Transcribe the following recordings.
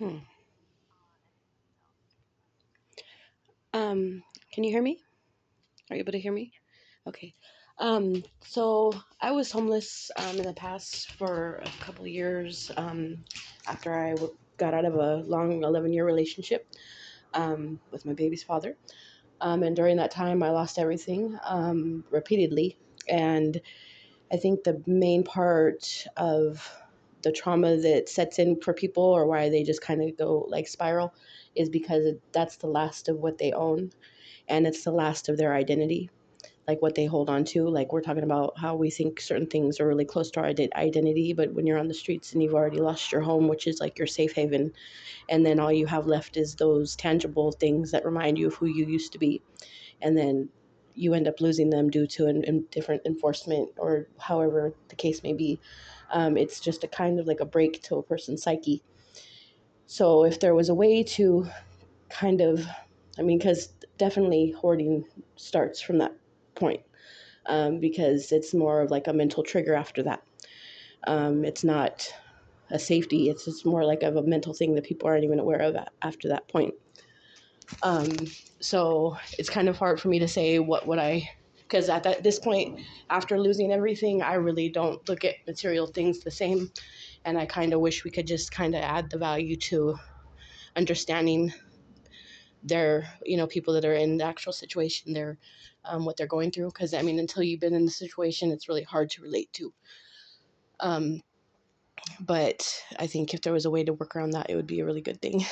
Hmm. Um, can you hear me? Are you able to hear me? Okay. So I was homeless in the past for a couple of years after got out of a long 11-year relationship with my baby's father. And during that time, I lost everything repeatedly. And I think the main part of the trauma that sets in for people, or why they just kind of go like spiral, is because that's the last of what they own, and it's the last of their identity, like what they hold on to. Like we're talking about how we think certain things are really close to our identity, but when you're on the streets and you've already lost your home, which is like your safe haven, and then all you have left is those tangible things that remind you of who you used to be, and then you end up losing them due to different enforcement or however the case may be. It's just a kind of like a break to a person's psyche. So if there was a way to kind of, I mean, because definitely hoarding starts from that point, because it's more of like a mental trigger after that. It's not a safety, it's just more like of a mental thing that people aren't even aware of after that point. Um, so it's kind of hard for me to say what would I, because this point, after losing everything, I really don't look at material things the same. And I kind of wish we could just kind of add the value to understanding their, people that are in the actual situation, their, what they're going through. Because I mean, until you've been in the situation, it's really hard to relate to. Um, but I think if there was a way to work around that, it would be a really good thing.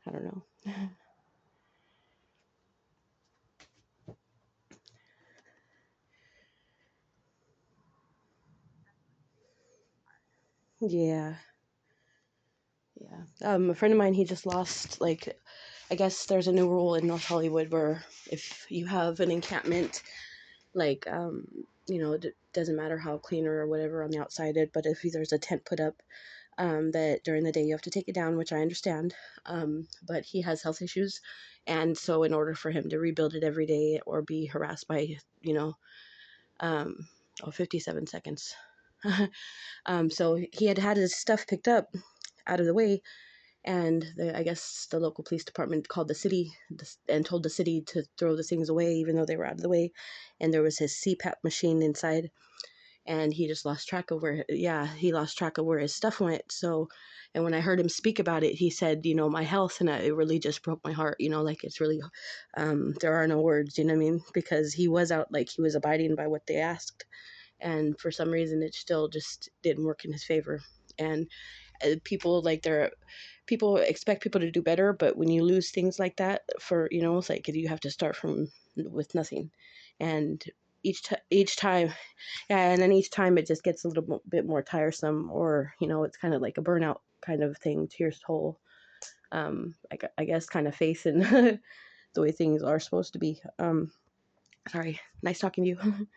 I don't know. Yeah. Yeah. A friend of mine, he just lost, like, I guess there's a new rule in North Hollywood where if you have an encampment, like, it doesn't matter how clean or whatever on the outside, but if there's a tent put up, that during the day you have to take it down, which I understand. But he has health issues. And so in order for him to rebuild it every day or be harassed by, um, 57 seconds. So he had had his stuff picked up out of the way, and I guess the local police department called the city and told the city to throw the things away, even though they were out of the way. And there was his CPAP machine inside, and he just lost track of he lost track of where his stuff went. So, and when I heard him speak about it, he said, my health, and it really just broke my heart. Like it's really, there are no words. You know what I mean? Because he was out, like he was abiding by what they asked, and for some reason, it still just didn't work in his favor. And people like they're people expect people to do better, but when you lose things like that, for it's like you have to start from with nothing. And each time, yeah, and then each time it just gets a little bit more tiresome, or it's kind of like a burnout kind of thing to your whole, I guess, kind of faith in the way things are supposed to be. Sorry, nice talking to you.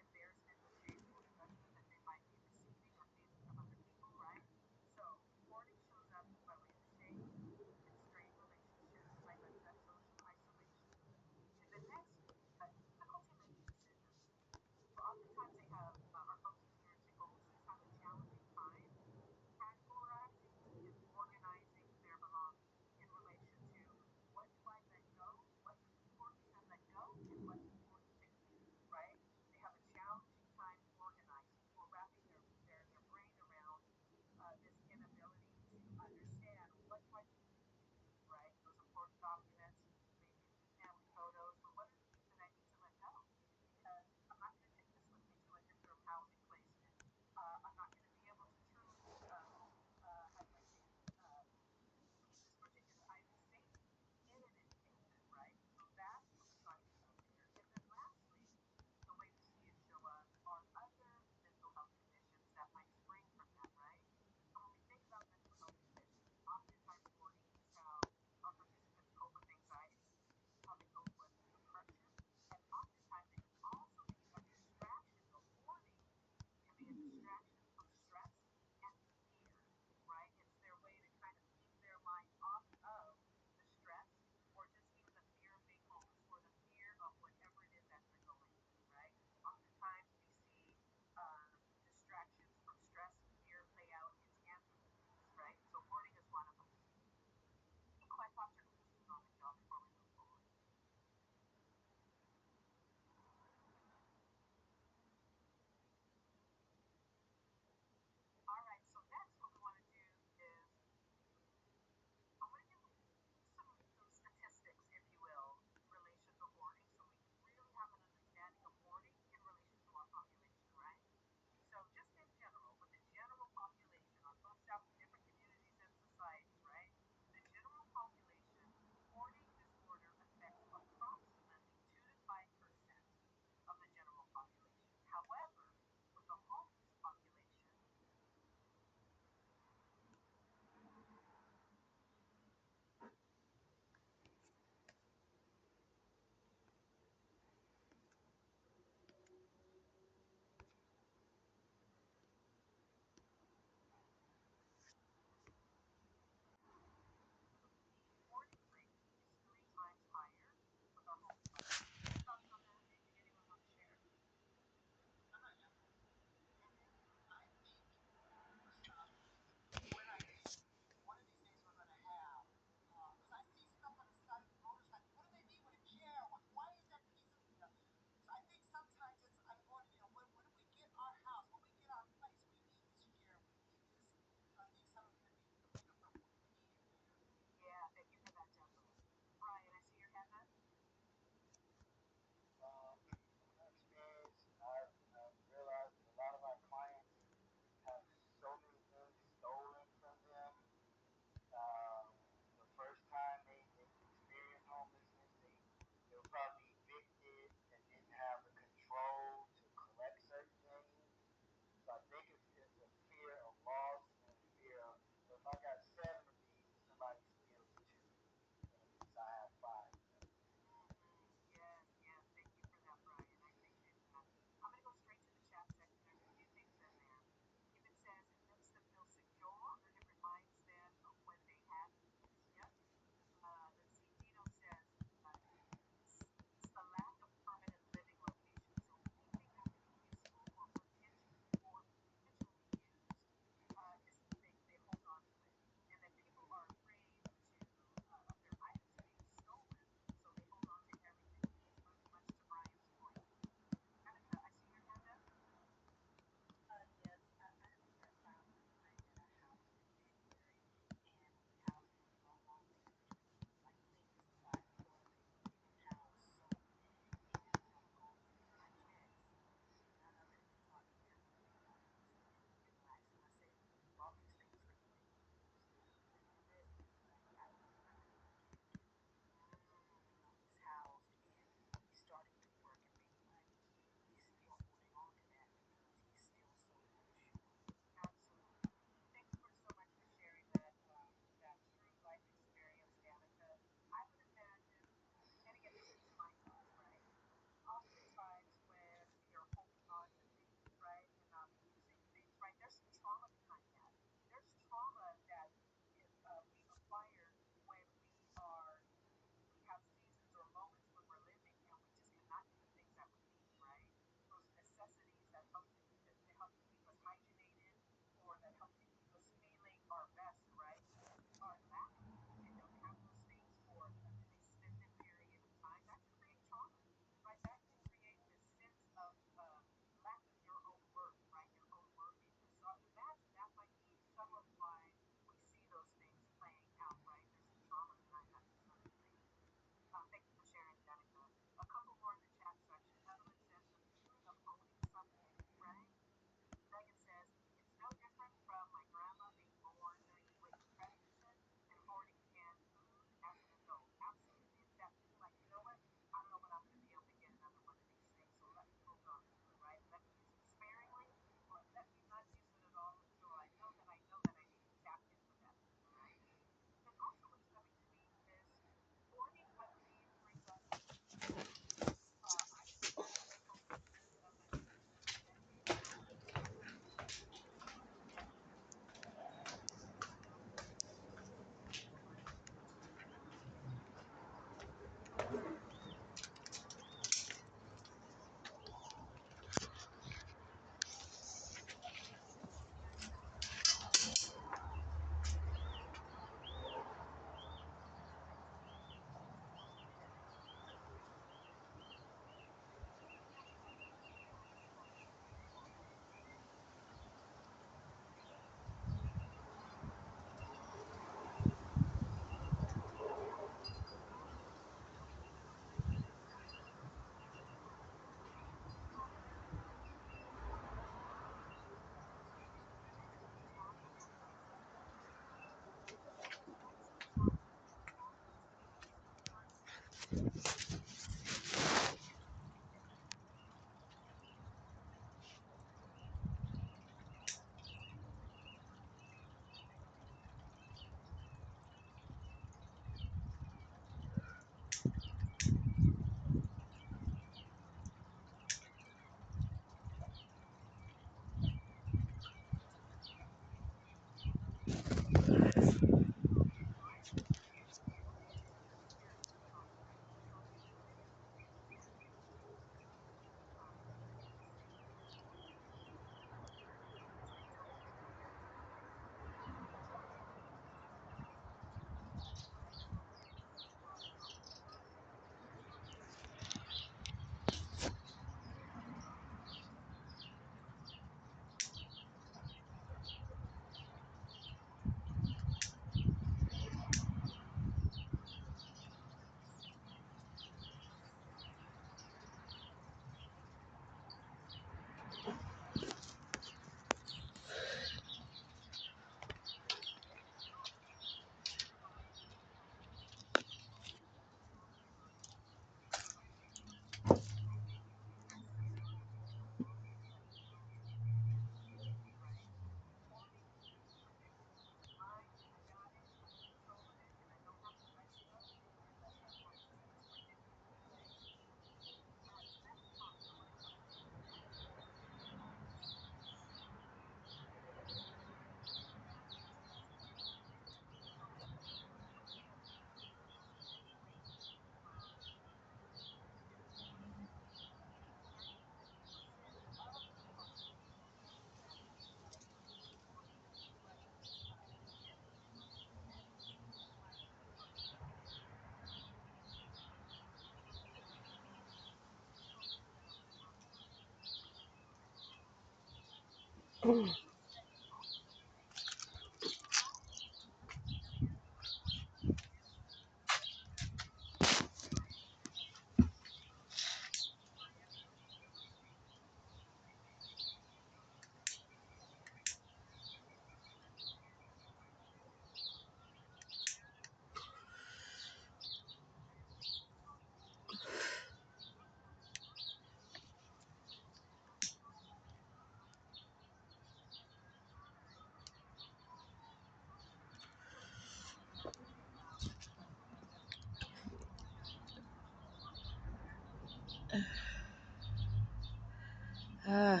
Uh,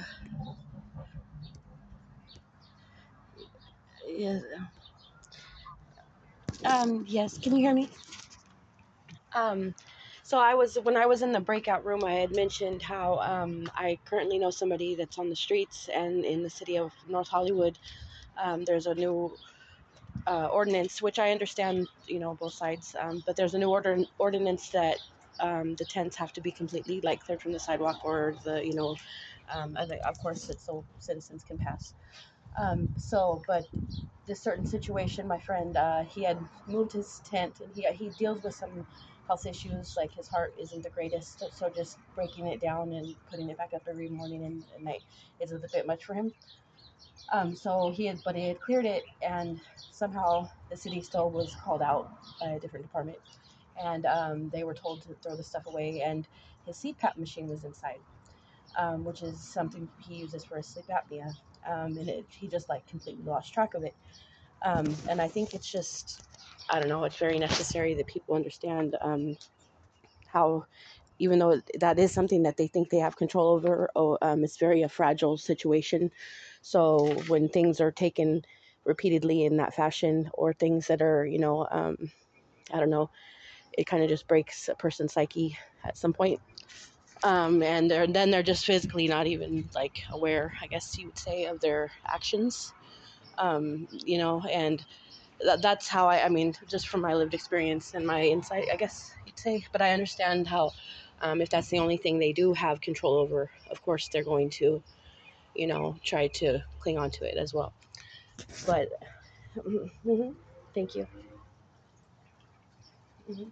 yes. Yes. Can you hear me? Um, so when I was in the breakout room, I had mentioned how I currently know somebody that's on the streets, and in the city of North Hollywood, there's a new ordinance, which I understand, both sides. But there's a new ordinance that the tents have to be completely like cleared from the sidewalk, or of course, it's so citizens can pass. But this certain situation, my friend, he had moved his tent, and he deals with some health issues, like his heart isn't the greatest, so just breaking it down and putting it back up every morning and night is a bit much for him. But he had cleared it, and somehow the city still was called out by a different department, and they were told to throw the stuff away, and his CPAP machine was inside, which is something he uses for his sleep apnea. He just like completely lost track of it. And I think it's just, I don't know, it's very necessary that people understand how, even though that is something that they think they have control over, it's very a fragile situation. So when things are taken repeatedly in that fashion, or things that are, I don't know, it kind of just breaks a person's psyche at some point. And they're just physically not even like aware, I guess you would say, of their actions. And that's how I mean, just from my lived experience and my insight, I guess you'd say. But I understand how, if that's the only thing they do have control over, of course they're going to, try to cling on to it as well. But mhm. Thank you. Hmm.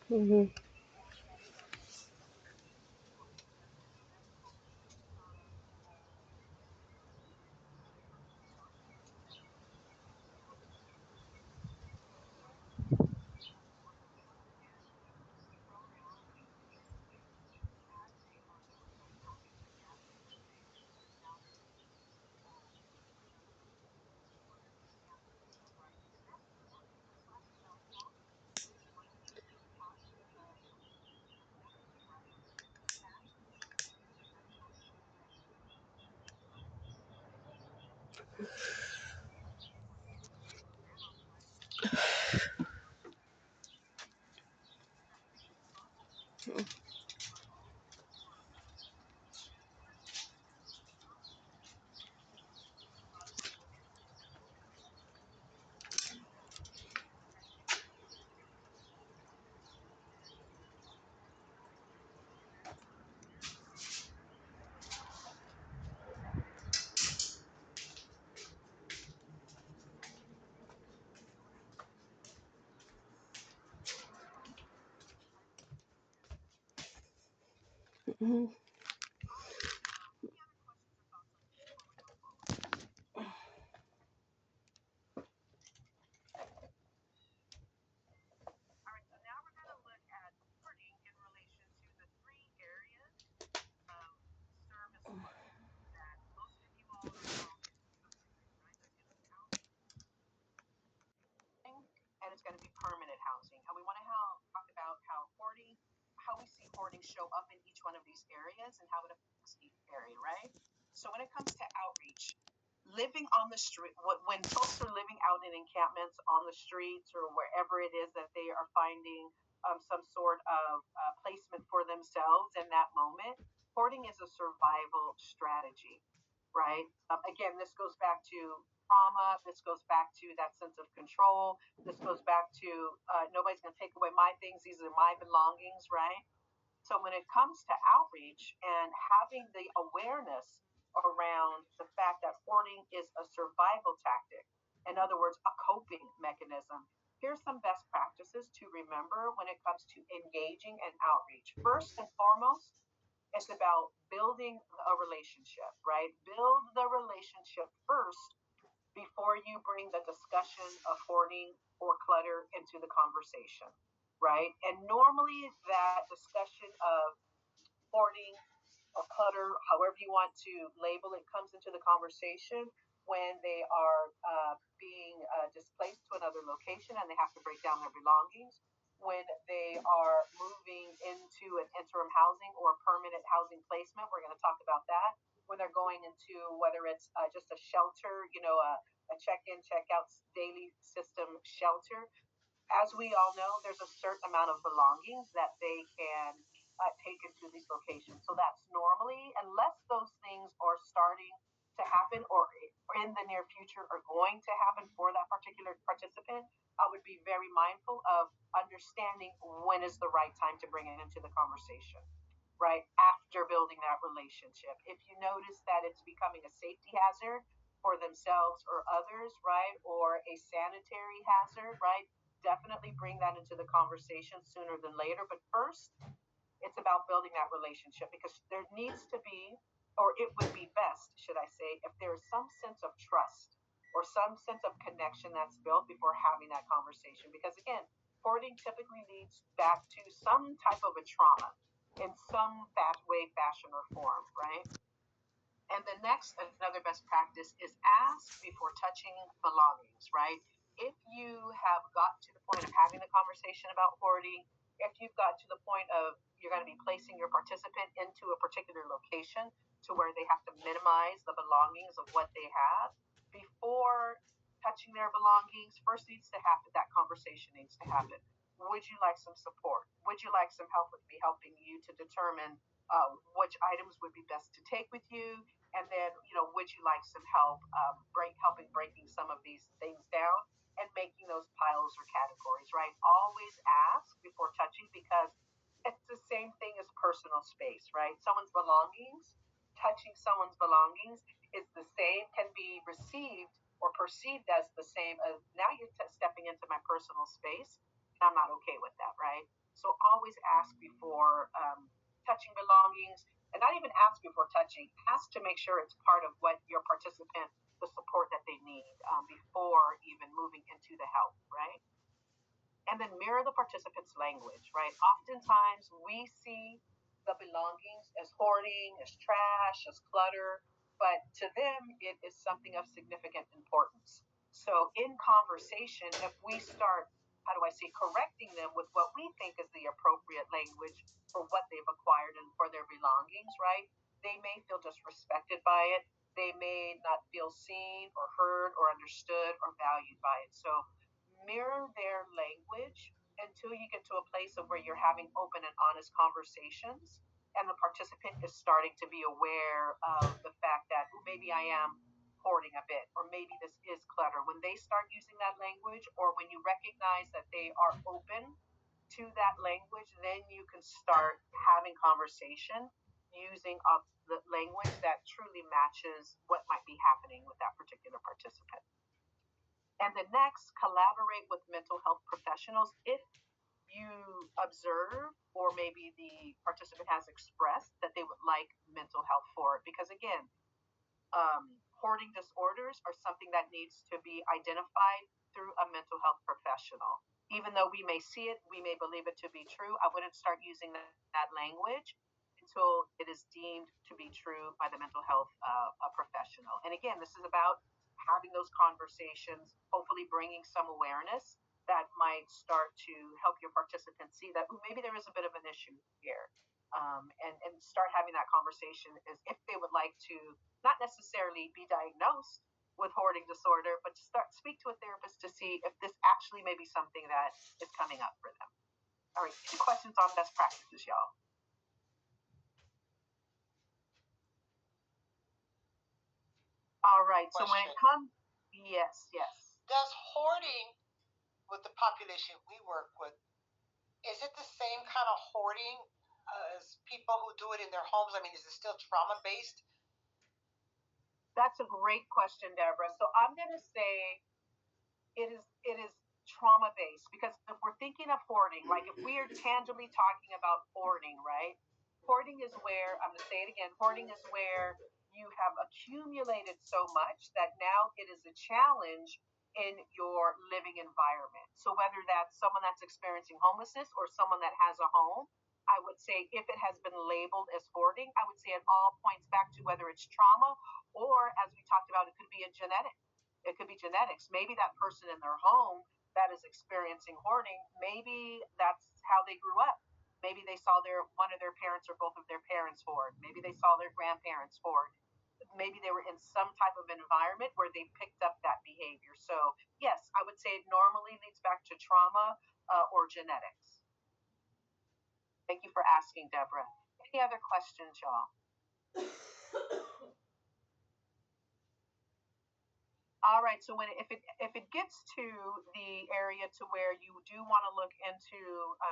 Hmm. Hmm. some sort of placement for themselves in that moment. Hoarding is a survival strategy, right? Again, this goes back to trauma. This goes back to that sense of control. This goes back to nobody's going to take away my things. These are my belongings, right? So when it comes to outreach and having the awareness around the fact that hoarding is a survival tactic, in other words, a coping mechanism, here's some best practices to remember when it comes to engaging and outreach. First and foremost, it's about building a relationship, right? Build the relationship first before you bring the discussion of hoarding or clutter into the conversation, right? And normally that discussion of hoarding or clutter, however you want to label it, comes into the conversation when they are being displaced to another location and they have to break down their belongings, when they are moving into an interim housing or permanent housing placement. We're going to talk about that. When they're going into whether it's just a shelter, a check-in, check-out daily system shelter. As we all know, there's a certain amount of belongings that they can take into these locations. So that's normally, unless those things are starting to happen or in the near future are going to happen for that particular participant, I would be very mindful of understanding when is the right time to bring it into the conversation, right? After building that relationship. If you notice that it's becoming a safety hazard for themselves or others, right? Or a sanitary hazard, right? Definitely bring that into the conversation sooner than later. But first, it's about building that relationship because there needs to be, or it would be best, should I say, if there is some sense of trust or some sense of connection that's built before having that conversation. Because again, hoarding typically leads back to some type of a trauma in some way, fashion, or form, right? And the next, another best practice is ask before touching belongings, right? If you have got to the point of having the conversation about hoarding, if you've got to the point of you're going to be placing your participant into a particular location to where they have to minimize the belongings of what they have, before touching their belongings, first needs to happen, that conversation needs to happen. Would you like some support? Would you like some help with me helping you to determine which items would be best to take with you? And then, would you like some help helping breaking some of these things down and making those piles or categories, right? Always ask before touching because it's the same thing as personal space, right? Someone's belongings, touching someone's belongings is the same, can be received or perceived as the same as now you're stepping into my personal space. And I'm not okay with that, right? So always ask before touching belongings, and not even ask before touching, ask to make sure it's part of what your participant, the support that they need before even moving into the help, right? And then mirror the participant's language, right? Oftentimes we see the belongings as hoarding, as trash, as clutter, but to them it is something of significant importance. So in conversation, if we start, how do I say, correcting them with what we think is the appropriate language for what they've acquired and for their belongings, right? They may feel disrespected by it. They may not feel seen or heard or understood or valued by it. So mirror their language until you get to a place of where you're having open and honest conversations and the participant is starting to be aware of the fact that maybe I am hoarding a bit or maybe this is clutter. When they start using that language or when you recognize that they are open to that language, then you can start having conversation using the language that truly matches what might be happening with that particular participant. And the next, collaborate with mental health professionals if you observe or maybe the participant has expressed that they would like mental health for it. Because again, hoarding disorders are something that needs to be identified through a mental health professional. Even though we may see it, we may believe it to be true, I wouldn't start using that language until it is deemed to be true by the mental health professional. And again, this is about having those conversations, hopefully bringing some awareness that might start to help your participants see that maybe there is a bit of an issue here. And start having that conversation as if they would like to not necessarily be diagnosed with hoarding disorder, but to speak to a therapist to see if this actually may be something that is coming up for them. All right, any questions on best practices, y'all? All right, so when it comes, yes. Does hoarding with the population we work with, is it the same kind of hoarding as people who do it in their homes? I mean, is it still trauma based? That's a great question, Deborah. So I'm going to say it is trauma based, because if we're thinking of hoarding, like if we are tangibly talking about hoarding, right? Hoarding is where, I'm going to say it again, hoarding is where you have accumulated so much that now it is a challenge in your living environment. So whether that's someone that's experiencing homelessness or someone that has a home, I would say if it has been labeled as hoarding, I would say it all points back to whether it's trauma, or as we talked about, it could be a genetic. It could be genetics. Maybe that person in their home that is experiencing hoarding, maybe that's how they grew up. Maybe they saw their one of their parents or both of their parents hoard. Maybe they saw their grandparents hoard. Maybe they were in some type of environment where they picked up that behavior. So yes, I would say it normally leads back to trauma or genetics. Thank you for asking, Deborah. Any other questions, y'all? All right. So if it gets to the area to where you do want to look into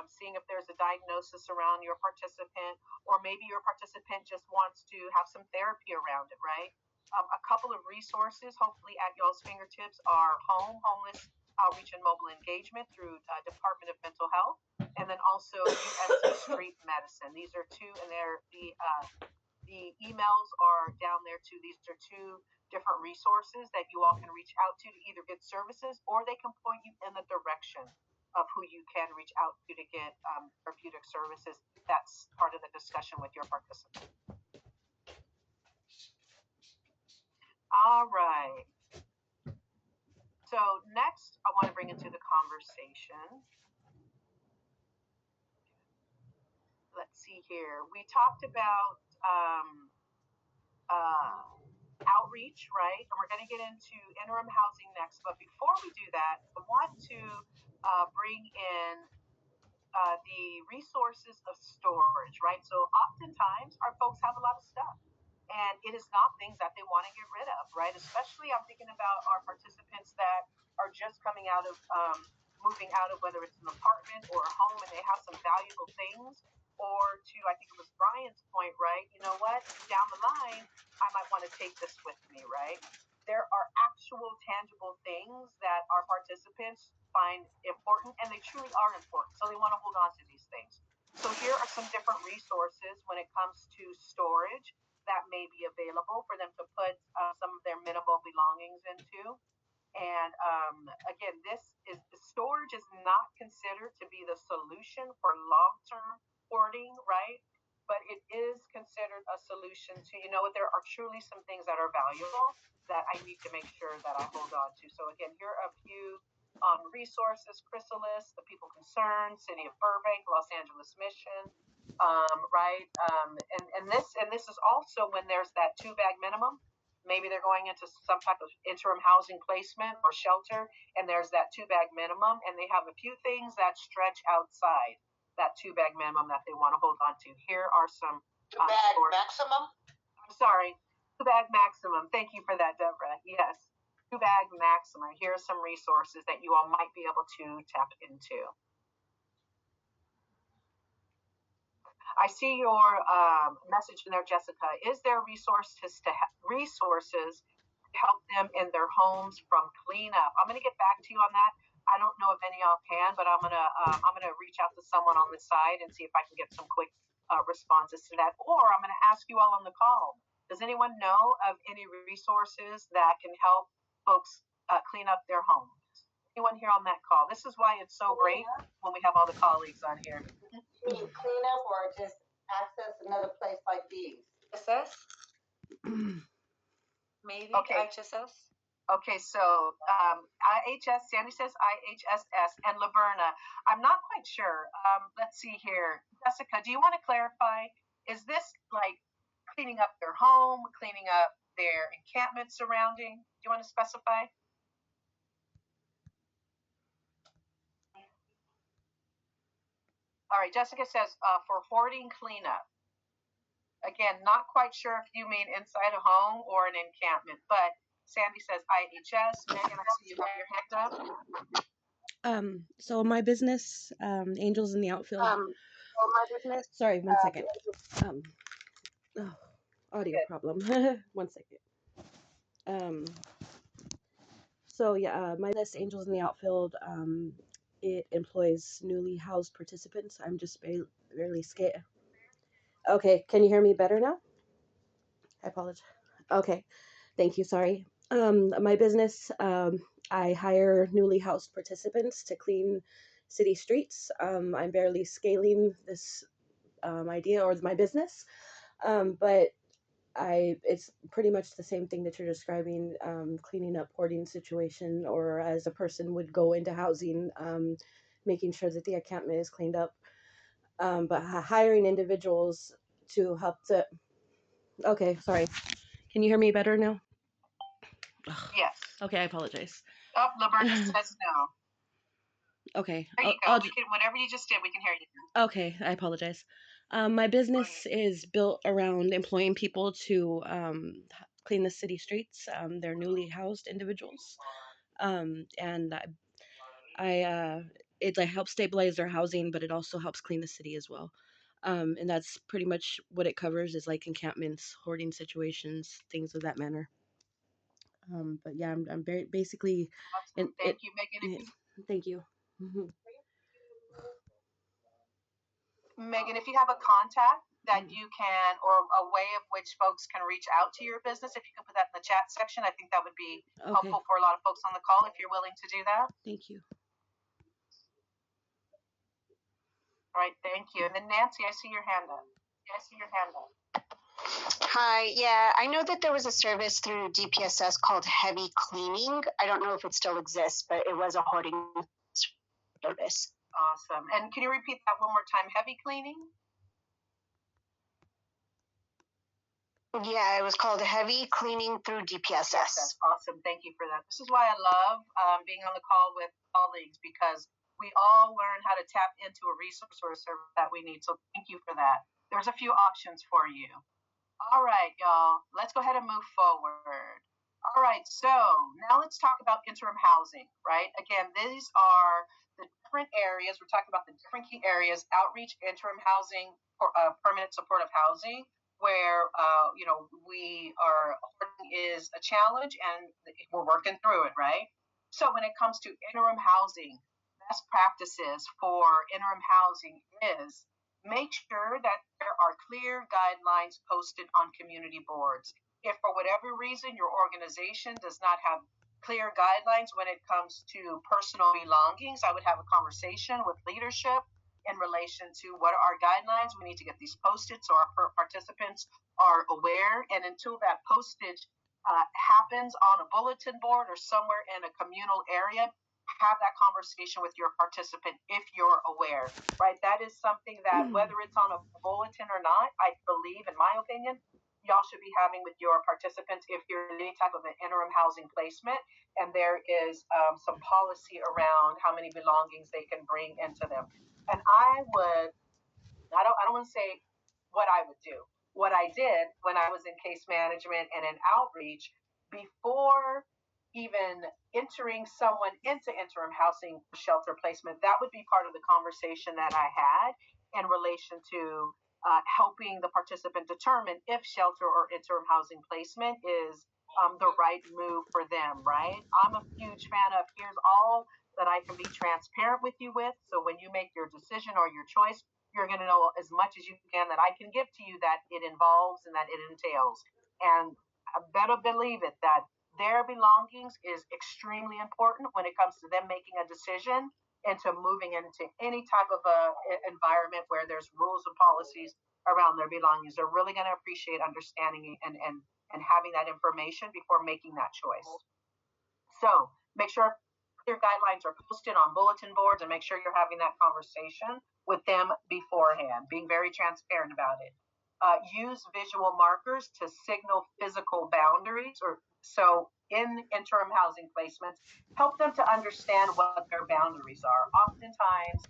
seeing if there's a diagnosis around your participant, or maybe your participant just wants to have some therapy around it, right? A couple of resources, hopefully at y'all's fingertips, are homeless outreach and mobile engagement through Department of Mental Health, and then also UNC Street Medicine. These are two, and the emails are down there too. These are two different resources that you all can reach out to either get services, or they can point you in the direction of who you can reach out to get therapeutic services. That's part of the discussion with your participant. All right. So next, I want to bring into the conversation. Let's see here. We talked about outreach, right? And we're going to get into interim housing next. But before we do that, I want to bring in the resources of storage, right? So oftentimes our folks have a lot of stuff, and it is not things that they want to get rid of, right? Especially I'm thinking about our participants that are just coming out of moving out of, whether it's an apartment or a home, and they have some valuable things. Or to, I think it was Brian's point, right? You know what? Down the line, I might want to take this with me, right? There are actual tangible things that our participants find important, and they truly are important. So they want to hold on to these things. So here are some different resources when it comes to storage that may be available for them to put some of their minimal belongings into. And again, storage is not considered to be the solution for long-term hoarding, right? But it is considered a solution to, you know what, there are truly some things that are valuable that I need to make sure that I hold on to. So again, here are a few resources: Chrysalis, the People Concerned, City of Burbank, Los Angeles Mission, right? And this is also when there's that 2-bag minimum. Maybe they're going into some type of interim housing placement or shelter, and there's that 2-bag minimum, and they have a few things that stretch outside that 2-bag minimum that they want to hold on to. Here are some 2-bag maximum. I'm sorry, 2-bag maximum. Thank you for that, Deborah. Yes, 2-bag maximum. Here are some resources that you all might be able to tap into. I see your message in there, Jessica. Is there resources to help them in their homes from cleanup? I'm going to get back to you on that. I don't know if any of y'all can, but I'm gonna reach out to someone on the side and see if I can get some quick responses to that. Or I'm going to ask you all on the call. Does anyone know of any resources that can help folks clean up their homes? Anyone here on that call? This is why it's so great when we have all the colleagues on here. You mean clean up or just access another place like these? IHSS? Maybe Okay. IHSS? Okay, so IHS, Sandy says IHSS, and Laverna. I'm not quite sure. Let's see here. Jessica, do you want to clarify? Is this like cleaning up their home, cleaning up their encampment surrounding? Do you want to specify? All right, Jessica says for hoarding cleanup. Again, not quite sure if you mean inside a home or an encampment, but Sandy says IHS. Megan, I see you have your hand up. So my business, Angels in the Outfield. So my business. Sorry, one second. Oh, audio Good. problem. One second. So yeah, my business, Angels in the Outfield, it employs newly housed participants. I'm just barely scared. Okay, can you hear me better now? I apologize. Okay, thank you. Sorry. My business, I hire newly housed participants to clean city streets. I'm barely scaling this idea or my business, but it's pretty much the same thing that you're describing, cleaning up hoarding situation, or as a person would go into housing, making sure that the encampment is cleaned up, but hiring individuals to help to. Okay, sorry. Can you hear me better now? Yes. Okay, I apologize. Oh, Liberta says no. Okay, There you go. We can, whatever you just did, we can hear you. Okay, I apologize. My business is built around employing people to clean the city streets. They're newly housed individuals, and it like helps stabilize their housing, but it also helps clean the city as well. And that's pretty much what it covers, is like encampments, hoarding situations, things of that manner. But yeah, I'm very basically. Awesome. Thank you, Megan. Thank you. Megan, if you have a contact that you can, or a way of which folks can reach out to your business, if you could put that in the chat section, I think that would be helpful for a lot of folks on the call if you're willing to do that. Thank you. All right, thank you. And then Nancy, I see your hand up. Hi, yeah, I know that there was a service through DPSS called Heavy Cleaning. I don't know if it still exists, but it was a hoarding service. Awesome. And can you repeat that one more time? Heavy cleaning? Yeah, it was called Heavy Cleaning through DPSS. Awesome. Thank you for that. This is why I love being on the call with colleagues, because we all learn how to tap into a resource or a service that we need. So thank you for that. There's a few options for you. All right, y'all. Let's go ahead and move forward. All right, so now let's talk about interim housing, right? Again, these are the different areas. We're talking about the different key areas: outreach, interim housing, permanent supportive housing, where we are, hoarding is a challenge and we're working through it, right? So when it comes to interim housing, best practices for interim housing is make sure that there are clear guidelines posted on community boards. If for whatever reason your organization does not have clear guidelines when it comes to personal belongings, I would have a conversation with leadership in relation to what are our guidelines. We need to get these posted so our participants are aware. And until that postage happens on a bulletin board or somewhere in a communal area, have that conversation with your participant if you're aware, right? That is something that, whether it's on a bulletin or not, I believe, in my opinion, y'all should be having with your participants if you're in any type of an interim housing placement and there is some policy around how many belongings they can bring into them. And I don't want to say what I would do. What I did when I was in case management and in outreach, before even entering someone into interim housing shelter placement, that would be part of the conversation that I had in relation to helping the participant determine if shelter or interim housing placement is the right move for them, right? I'm a huge fan of, here's all that I can be transparent with you with. So when you make your decision or your choice, you're going to know as much as you can that I can give to you that it involves and that it entails. And I better believe it that their belongings is extremely important when it comes to them making a decision into moving into any type of a environment where there's rules and policies around their belongings. They're really going to appreciate understanding and having that information before making that choice. So make sure your guidelines are posted on bulletin boards and make sure you're having that conversation with them beforehand, being very transparent about it. Use visual markers to signal physical boundaries, or so in interim housing placements, help them to understand what their boundaries are. Oftentimes,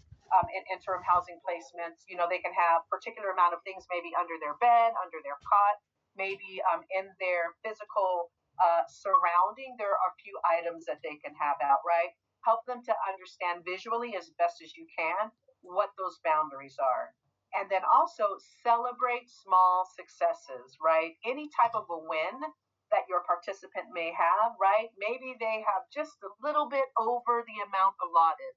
in interim housing placements. You know, they can have particular amount of things maybe under their bed, under their cot, maybe in their physical surrounding. There are a few items that they can have out, right? Help them to understand visually as best as you can what those boundaries are. And then also celebrate small successes, right? Any type of a win that your participant may have, right? Maybe they have just a little bit over the amount allotted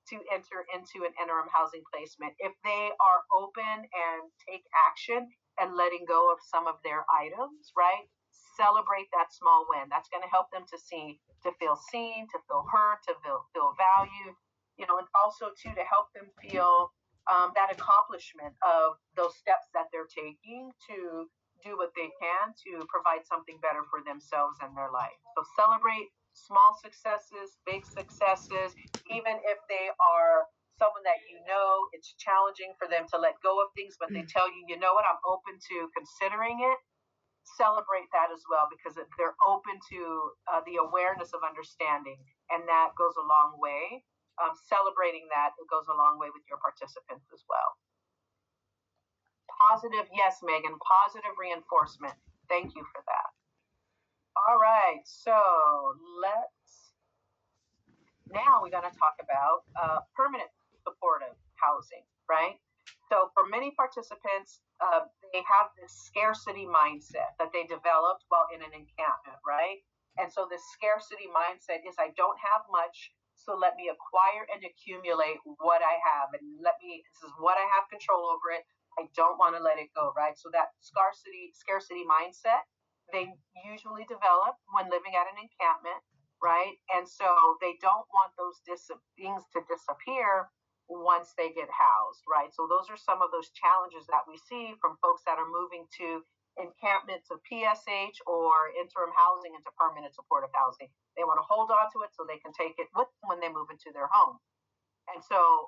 to enter into an interim housing placement. If they are open and take action and letting go of some of their items, right? Celebrate that small win. That's going to help them to feel seen, to feel heard, to feel valued, you know, and also too to help them feel that accomplishment of those steps that they're taking to do what they can to provide something better for themselves and their life. So celebrate small successes, big successes, even if they are someone that you know it's challenging for them to let go of things, but they tell you, you know what, I'm open to considering it. Celebrate that as well, because they're open to the awareness of understanding, and that goes a long way. Celebrating that, it goes a long way with your participants as well. Positive, yes, Megan, positive reinforcement. Thank you for that. All right, so now we're going to talk about permanent supportive housing, right? So for many participants, they have this scarcity mindset that they developed while in an encampment, right? And so this scarcity mindset is, I don't have much, so let me acquire and accumulate what I have, and this is what I have control over it. I don't want to let it go, right? So that scarcity mindset, they usually develop when living at an encampment, right? And so they don't want those things to disappear once they get housed, right? So those are some of those challenges that we see from folks that are moving to encampments of PSH or interim housing into permanent supportive housing. They want to hold on to it so they can take it with them when they move into their home. And so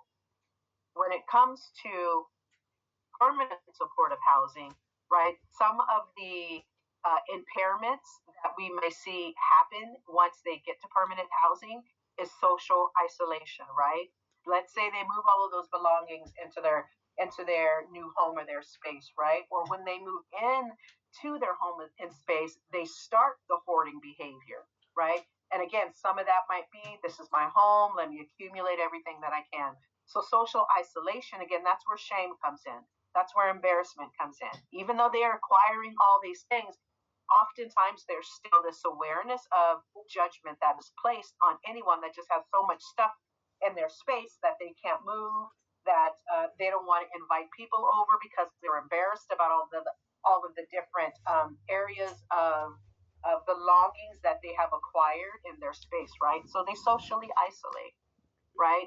when it comes to permanent supportive housing, right, some of the impairments that we may see happen once they get to permanent housing is social isolation, right? Let's say they move all of those belongings into their new home or their space, right? Or when they move in to their home and space, they start the hoarding behavior, right? And again, some of that might be, this is my home, let me accumulate everything that I can. So social isolation, again, that's where shame comes in. That's where embarrassment comes in. Even though they are acquiring all these things, oftentimes there's still this awareness of judgment that is placed on anyone that just has so much stuff in their space that they can't move, that they don't want to invite people over because they're embarrassed about all of the different areas of belongings that they have acquired in their space, right? So they socially isolate, right?